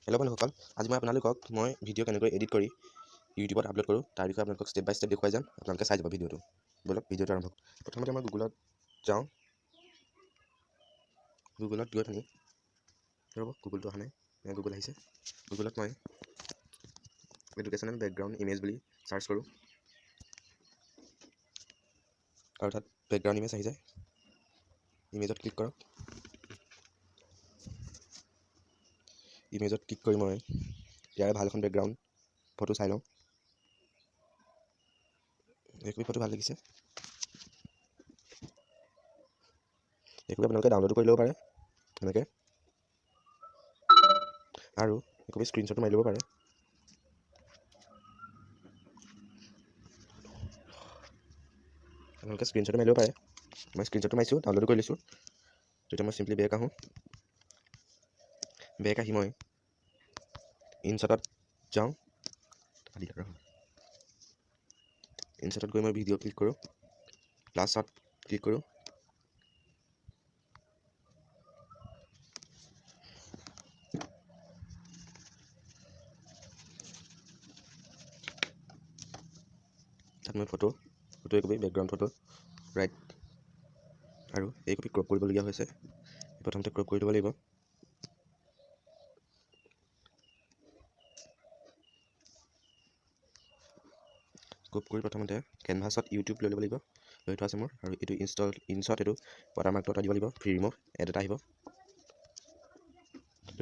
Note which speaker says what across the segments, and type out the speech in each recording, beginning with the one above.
Speaker 1: Hello' বন্ধুসকল, আজি মই আপোনালোকক ভিডিঅ' কেনেকৈ এডিট কৰি ইউটিউবত আপলোড কৰোঁ তাৰ বিষয়ে আপোনালোকক ষ্টেপ বাই ষ্টেপ দেখুৱাই যাম। আপোনালোকে চাই যাব ভিডিঅ'টো। বলক ভিডিঅ'টো আৰম্ভ কৰোঁ। প্ৰথমতে মই গুগলত যাওঁ। গুগলত গৈ পিনি ৰ'ব, গুগলটো অহা নাই, গুগল আহিছে। গুগলত মই এডুকেশ্যনেল বেকগ্ৰাউণ্ড ইমেজ বুলি চাৰ্চ কৰোঁ আৰু তাত বেকগ্ৰাউণ্ড ইমেজ আহি যায়। ইমেজত ক্লিক কৰক। ইমেজত ক্লিক কৰি মই ইয়াৰে ভাল এখন বেকগ্ৰাউণ্ড ফটো চাই লওঁ। এইকপি ফটো ভাল লাগিছে। এইকপি আপোনালোকে ডাউনলোডো কৰি ল'ব পাৰে এনেকৈ, আৰু এইকপি স্ক্ৰীনশ্বটো মাৰি ল'ব পাৰে। আপোনালোকে স্ক্ৰীনশ্বটো মাৰি ল'ব পাৰে। মই স্ক্ৰীনশ্বটো মাৰিছোঁ, ডাউনলোডো কৰি লৈছোঁ। তেতিয়া মই চিম্পলি বেক আহোঁ। বেক আহি মই ইনচাৰ্টত যাওঁ। ইনচাৰ্টত গৈ মই ভিডিঅ' ক্লিক কৰোঁ, প্লাছত ক্লিক কৰোঁ। তাত মই ফটো একপি বেকগ্ৰাউণ্ড ফটো ৰাইট, আৰু এই কপি ক্ৰপ কৰিবলগীয়া হৈছে। প্ৰথমতে ক্ৰপ কৰি ল'ব লাগিব। ক্ৰপ কৰি প্ৰথমতে কেনভাছত ইউটিউব লৈ ল'ব লাগিব। লৈ থোৱা আছে মোৰ, আৰু এইটো ইনশ্বট এইটো ৱাটাৰমাৰ্কটো আঁতৰাই দিব লাগিব। ফ্ৰী ৰিমুভ এড এটা আহিব।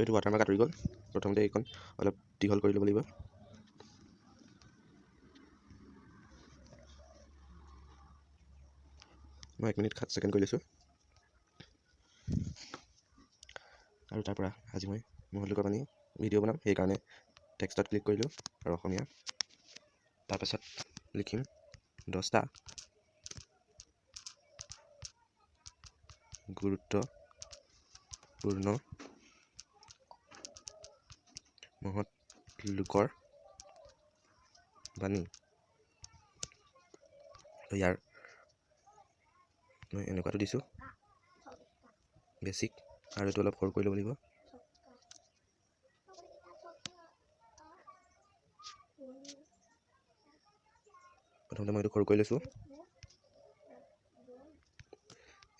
Speaker 1: এইটো ৱাটাৰমাৰ্ক আঁতৰি গ'ল। প্ৰথমতে এইখন অলপ দীঘল কৰি ল'ব লাগিব। মই 1 মিনিট 7 ছেকেণ্ড কৰি লৈছোঁ। আৰু তাৰপৰা আজি মই মহলুকা পানী ভিডিঅ' বনাম, সেইকাৰণে টেক্সটত ক্লিক কৰিলোঁ আৰু অসমীয়া। তাৰপাছত লিখিম 10টা গুৰুত্বপূৰ্ণ মহৎলোকৰ বাণী। ইয়াৰ মই এনেকুৱাটো দিছোঁ বেছিক, আৰু এইটো অলপ সৰু কৰি ল'ব লাগিব। প্ৰথমতে মই এইটো সৰু কৰি লৈছোঁ।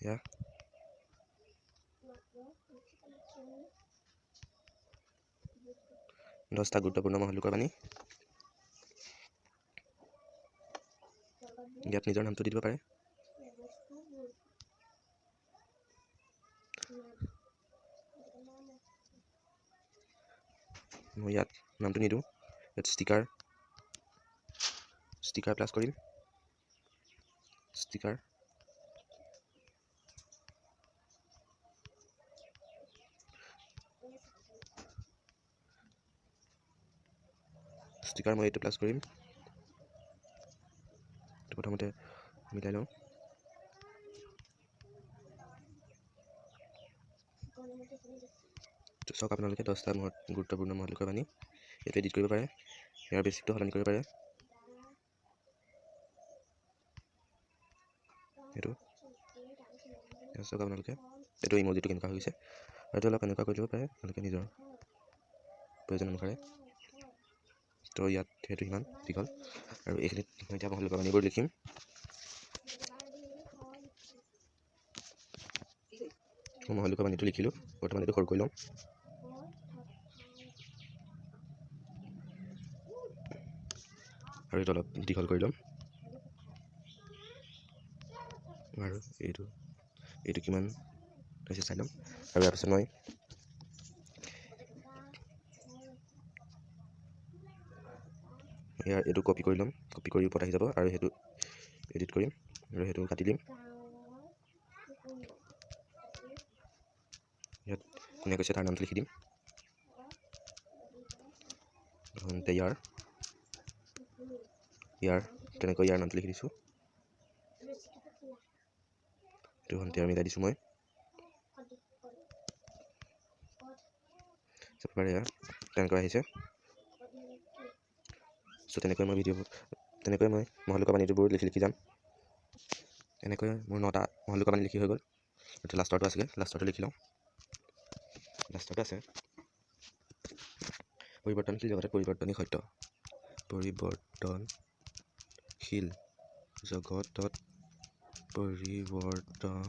Speaker 1: এয়া 10টা গুৰুত্বপূৰ্ণ মহৎলোকৰ বাণী। ইয়াত নিজৰ নামটো দি দিব পাৰে। মই ইয়াত নামটো নিদিওঁ। ইয়াত ষ্টিকাৰ প্লাছ কৰিম। ষ্টিকাৰ মই এইটো প্লাছ কৰিম। প্ৰথমতে মিলাই লওঁ। চাওক আপোনালোকে 10টা গুৰুত্বপূৰ্ণ মহৎলোকৰ বাণী এইটো এডিট কৰিব পাৰে। ইয়াৰ বেছিকটো সলনি কৰিব পাৰে। এইটো চাওক আপোনালোকে, এইটো ইমজিটো কেনেকুৱা হৈ গৈছে। এইটো অলপ এনেকুৱা কৰি দিব পাৰে আপোনালোকে নিজৰ প্ৰয়োজন অনুসাৰে। তো ইয়াত সেইটো সিমান দীঘল, আৰু এইখিনিত মই এতিয়া মহৎলোকৰ বাণীবোৰ লিখিম। মই মহৎলোকৰ বাণীটো লিখিলোঁ। বৰ্তমান এইটো সৰু কৰি ল'ম। আৰু এইটো অলপ দীঘল কৰি ল'ম। আৰু এইটো কিমান হৈছে চাই ল'ম। আৰু ইয়াৰ পিছত মই এইটো কপি কৰি ল'ম। কপি কৰি ওপৰত আহি যাব, আৰু সেইটো এডিট কৰিম, আৰু সেইটো কাটি দিম। ইয়াত কোনে কৈছে তাৰ নামটো লিখি দিম। প্ৰথমতে ইয়াৰ তেনেকৈ ইয়াৰ নামটো লিখি দিছোঁ। এইটো ভণ্টি আৰু মিলাই দিছোঁ মই। তেনেকৈ আহিছে। চ' তেনেকৈ মই মহৎলোকৰ বাণীবোৰ লিখি যাম। এনেকৈ মোৰ 9টা মহৎলোকৰ বাণী লিখি হৈ গ'ল। এতিয়া লাষ্টৰটো আছিলে, লাষ্টৰটো লিখি লওঁ। লাষ্টতে আছে পৰিৱৰ্তনশীল জগতত পৰিৱৰ্তনেই সত্য। পৰিৱৰ্তনশীল জগতত পৰিৱৰ্তনেই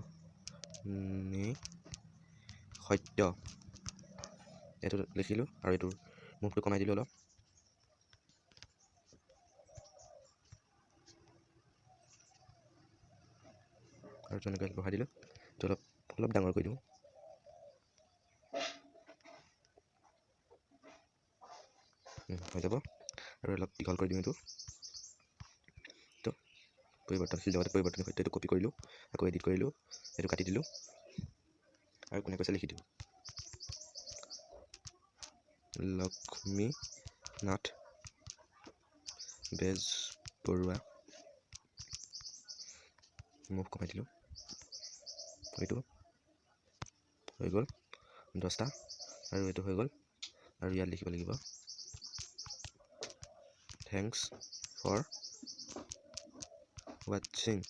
Speaker 1: সত্য। এইটো লিখিলোঁ আৰু এইটোৰ মুখটো কমাই দিলোঁ অলপ। আৰু তেনেকৈ বহাই দিলোঁ। এইটো অলপ ডাঙৰ কৰি দিওঁ। হৈ যাব। আৰু অলপ দীঘল কৰি দিওঁ এইটো। পৰিৱৰ্তনশীল জগতত পৰিৱৰ্তন সত্য। এইটো কপি কৰিলোঁ, আকৌ এডিট কৰিলোঁ, এইটো কাটি দিলোঁ আৰু কোনে কৈছে লিখি দিওঁ। লক্ষ্মীনাথ বেজবৰুৱা। মুখ কমাই দিলোঁ। এইটো হৈ গ'ল 10টা আৰু এইটো হৈ গ'ল। আৰু ইয়াত লিখিব লাগিব thanks for watching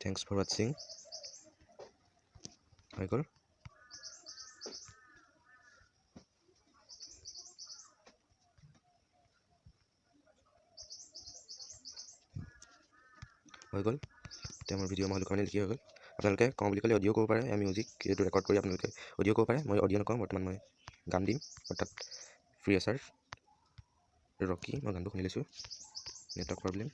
Speaker 1: thanks for watching হৈ গ'ল। এতিয়া মোৰ ভিডিঅ' মই কাৰণে লিখি হৈ গ'ল। আপোনালোকে কওঁ বুলি ক'লে অডিঅ' ক'ব পাৰে, মিউজিক এইটো ৰেকৰ্ড কৰি আপোনালোকে অডিঅ' ক'ব পাৰে। মই অডিঅ' নকওঁ, বৰ্তমান মই গান দিম, অৰ্থাৎ ফ্ৰী আছাৰ ৰকি। মই গানটো শুনি লৈছোঁ। Network problem.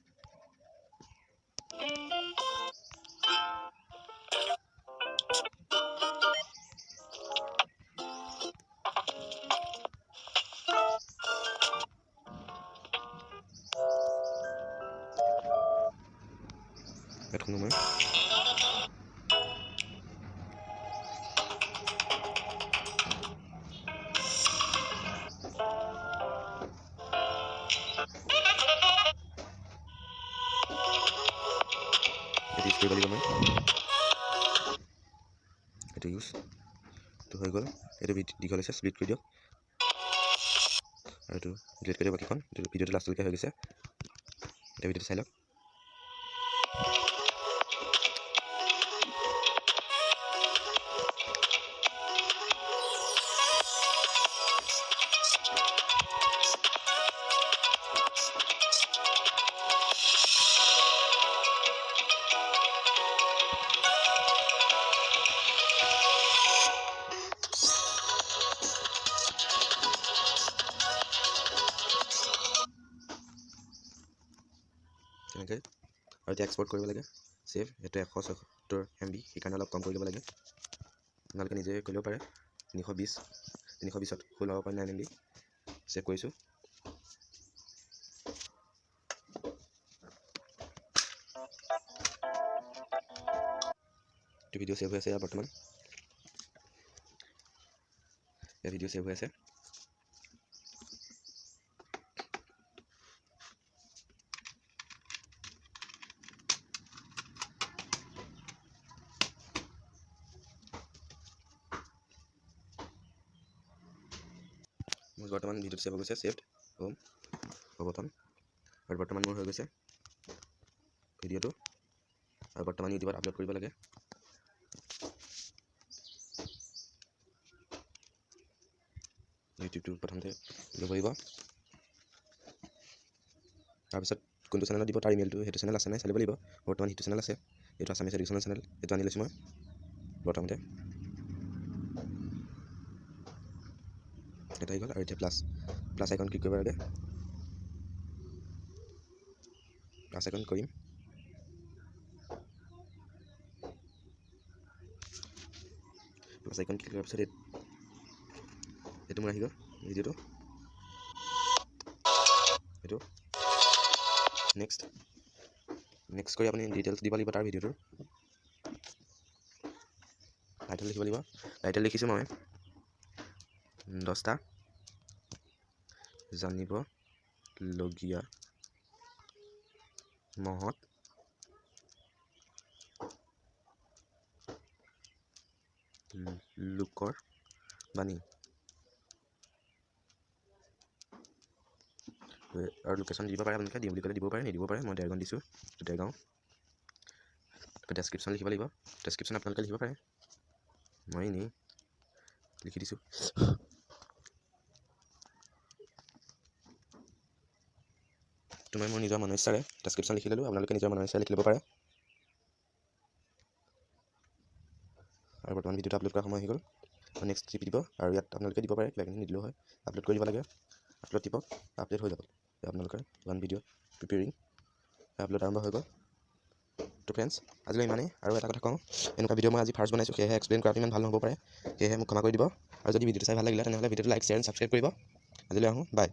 Speaker 1: ইয়াত শুনো মই। এইটো ইউজ কৰিব লাগিব মই। এইটো ইউজটো হৈ গ'ল। এইটো দীঘল হৈছে, স্প্লিট কৰি দিয়ক। আৰু এইটো ডিলিট কৰি দিয়ক বাকীখন। এইটো ভিডিঅ'টো লাষ্টলৈকে হৈ গৈছে। এতিয়া ভিডিঅ'টো চাই লওক। তেনেকৈ আৰু এতিয়া এক্সপৰ্ট কৰিব লাগে। ছেভ। এইটো 176 MB, সেইকাৰণে অলপ কম কৰি ল'ব লাগে। আপোনালোকে নিজে কৰিব পাৰে। 320ত 16.9 MB ছেভ কৰিছোঁ। এইটো ভিডিঅ' ছেভ হৈ আছে বৰ্তমান। এই ভিডিঅ' ছেভ হৈ আছে। মোৰ বৰ্তমান ভিডিঅ'টো ছেভ হৈ গৈছে। Saved home button. আৰু বৰ্তমান মোৰ হৈ গৈছে ভিডিঅ'টো। আৰু বৰ্তমান ইউটিউবত আপলোড কৰিব লাগে। ইউটিউবটো প্ৰথমতে দিব পাৰিব। তাৰপিছত কোনটো চেনেলত দিব তাৰ ইমেইলটো, সেইটো চেনেল আছে নাই চাই ল'ব লাগিব। বৰ্তমান সেইটো চেনেল আছে। এইটো আছামিজ এডুকেশ্যনেল চেনেল। এইটো আনি লৈছোঁ মই প্ৰথমতে। এটা আহি গ'ল। আৰু এতিয়া প্লাছ আইকন ক্লিক কৰিব লাগে। প্লাছ আইকন কৰিম। প্লাছ আইকন ক্লিক কৰাৰ পিছত এইটো মোৰ আহি গ'ল ভিডিঅ'টো। এইটো নেক্সট কৰি আপুনি ডিটেইলছ দিব লাগিব তাৰ ভিডিঅ'টোৰ। টাইটেল লিখিব লাগিব। টাইটেল লিখিছোঁ মই 10টা জানিবলগীয়া মহৎ লোকৰ বাণী। আৰু লোকেশ্যন দিব পাৰে আপোনালোকে, দিম বুলি ক'লে দিব পাৰে, নিদিব পাৰে। মই দেৰগাঁও দিছোঁ, দেৰগাঁও। ডেছক্ৰিপশ্যন লিখিব লাগিব, ডেছক্ৰিপশ্যন আপোনালোকে লিখিব পাৰে, মই এনেই লিখি দিছোঁ। মই মোৰ নিজৰ মনৰ ইচ্ছাৰে ডেছক্ৰিপশ্যন লিখি ল'লোঁ, আপোনালোকে নিজৰ মনৰ ইচ্ছাৰে লিখি ল'ব পাৰে। আৰু বৰ্তমান ভিডিঅ'টো আপলোড কৰা সময় আহি গ'ল, নেক্সট টিপি দিব, আৰু ইয়াত আপোনালোকে দিব পাৰে, কিবাখিনি নিদিলেও হয়, আপলোড কৰি দিব লাগে। আপলোড টিপক, আপলোড হৈ যাব আপোনালোকৰ ওৱান ভিডিঅ' প্ৰিপেয়াৰিং, আপলোড আৰম্ভ হৈ গ'ল। তো ফ্ৰেণ্ডছ, আজিলৈ ইমানেই। আৰু এটা কথা কওঁ, এনেকুৱা ভিডিঅ' মই আজি ফাৰ্ষ্ট বনাইছোঁ, সেয়েহে এক্সপ্লেইন কৰাটো ইমান ভাল নহ'ব পাৰে, সেয়েহে মোক ক্ষমা কৰি দিব। আৰু যদি ভিডিঅ'টো চাই ভাল লাগিলে তেনেহ'লে ভিডিঅ'টো লাইক, শ্বেয়াৰ এণ্ড ছাবস্ক্ৰাইব কৰিব। আজিলৈ আহোঁ, বাই।